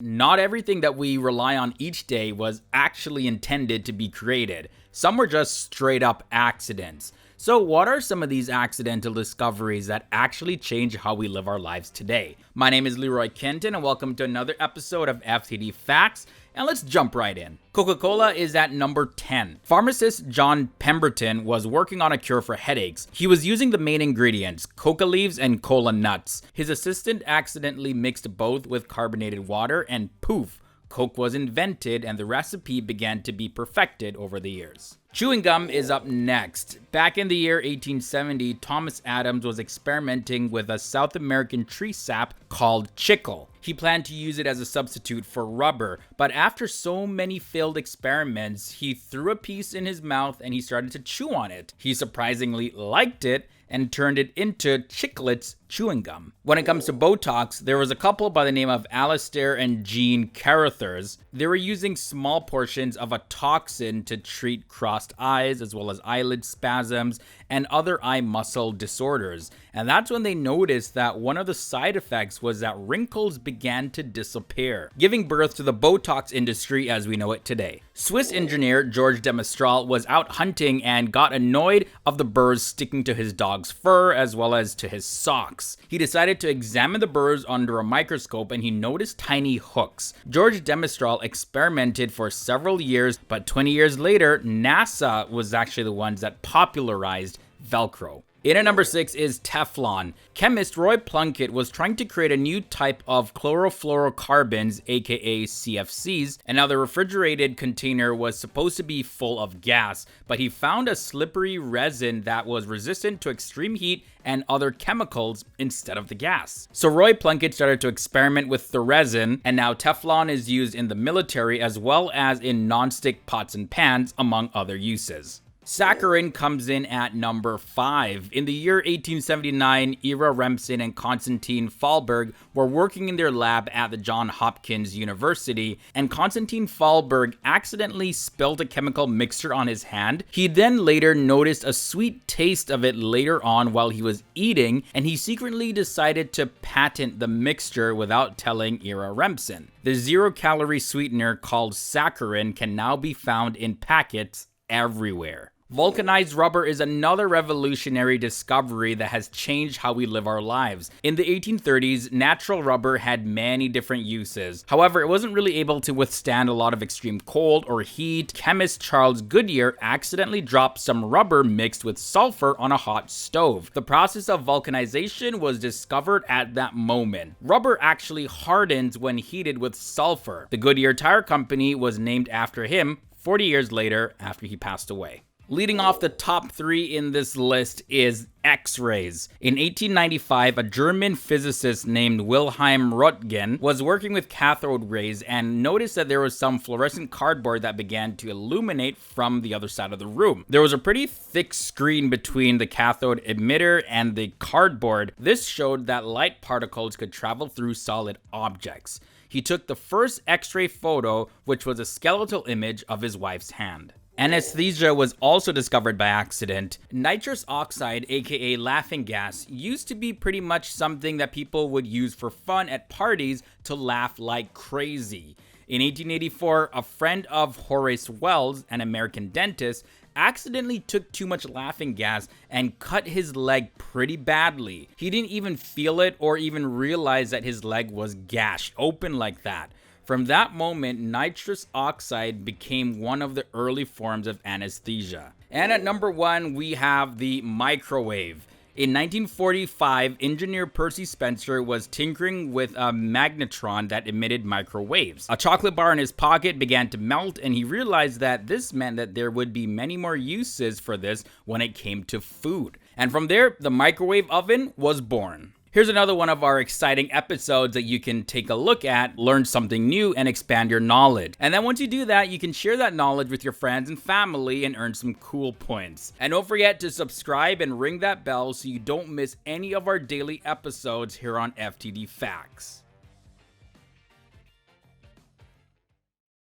Not everything that we rely on each day was actually intended to be created. Some were just straight up accidents. So what are some of these accidental discoveries that actually change how we live our lives today? My name is Leroy Kenton and welcome to another episode of FTD Facts, and let's jump right in. Coca-Cola is at number 10. Pharmacist John Pemberton was working on a cure for headaches. He was using the main ingredients, coca leaves and cola nuts. His assistant accidentally mixed both with carbonated water and poof, Coke was invented and the recipe began to be perfected over the years. Chewing gum is up next. Back in the year 1870, Thomas Adams was experimenting with a South American tree sap called chicle. He planned to use it as a substitute for rubber, but after so many failed experiments, he threw a piece in his mouth and he started to chew on it. He surprisingly liked it and turned it into Chiclet's chewing gum. When it comes to Botox, there was a couple by the name of Alistair and Jean Carruthers. They were using small portions of a toxin to treat crossed eyes as well as eyelid spasms and other eye muscle disorders. And that's when they noticed that one of the side effects was that wrinkles began to disappear, giving birth to the Botox industry as we know it today. Swiss engineer George de Mestral was out hunting and got annoyed of the burrs sticking to his dog's fur as well as to his socks. He decided to examine the burrs under a microscope and he noticed tiny hooks. George de Mestral experimented for several years, but 20 years later, NASA was actually the ones that popularized Velcro. In at number 6 is Teflon. Chemist Roy Plunkett was trying to create a new type of chlorofluorocarbons, aka CFCs, and now the refrigerated container was supposed to be full of gas, but he found a slippery resin that was resistant to extreme heat and other chemicals instead of the gas. So Roy Plunkett started to experiment with the resin, and now Teflon is used in the military as well as in non-stick pots and pans, among other uses. Saccharine comes in at number 5. In the year 1879, Ira Remsen and Konstantin Fahlberg were working in their lab at the Johns Hopkins University, and Konstantin Fahlberg accidentally spilled a chemical mixture on his hand. He then later noticed a sweet taste of it later on while he was eating, and he secretly decided to patent the mixture without telling Ira Remsen. The zero-calorie sweetener called Saccharine can now be found in packets everywhere. Vulcanized rubber is another revolutionary discovery that has changed how we live our lives. In the 1830s, natural rubber had many different uses. However, it wasn't really able to withstand a lot of extreme cold or heat. Chemist Charles Goodyear accidentally dropped some rubber mixed with sulfur on a hot stove. The process of vulcanization was discovered at that moment. Rubber actually hardens when heated with sulfur. The Goodyear Tire Company was named after him 40 years later after he passed away. Leading off the top 3 in this list is Xrays. In 1895, a German physicist named Wilhelm Röntgen was working with cathode rays and noticed that there was some fluorescent cardboard that began to illuminate from the other side of the room. There was a pretty thick screen between the cathode emitter and the cardboard. This showed that light particles could travel through solid objects. He took the first X-ray photo, which was a skeletal image of his wife's hand. Anesthesia was also discovered by accident. Nitrous oxide, aka laughing gas, used to be pretty much something that people would use for fun at parties to laugh like crazy. In 1884, a friend of Horace Wells, an American dentist, accidentally took too much laughing gas and cut his leg pretty badly. He didn't even feel it or even realize that his leg was gashed open like that. From that moment, nitrous oxide became one of the early forms of anesthesia. And at number 1, we have the microwave. In 1945, engineer Percy Spencer was tinkering with a magnetron that emitted microwaves. A chocolate bar in his pocket began to melt, and he realized that this meant that there would be many more uses for this when it came to food. And from there, the microwave oven was born. Here's another one of our exciting episodes that you can take a look at, learn something new, and expand your knowledge. And then once you do that, you can share that knowledge with your friends and family and earn some cool points. And don't forget to subscribe and ring that bell so you don't miss any of our daily episodes here on FTD Facts.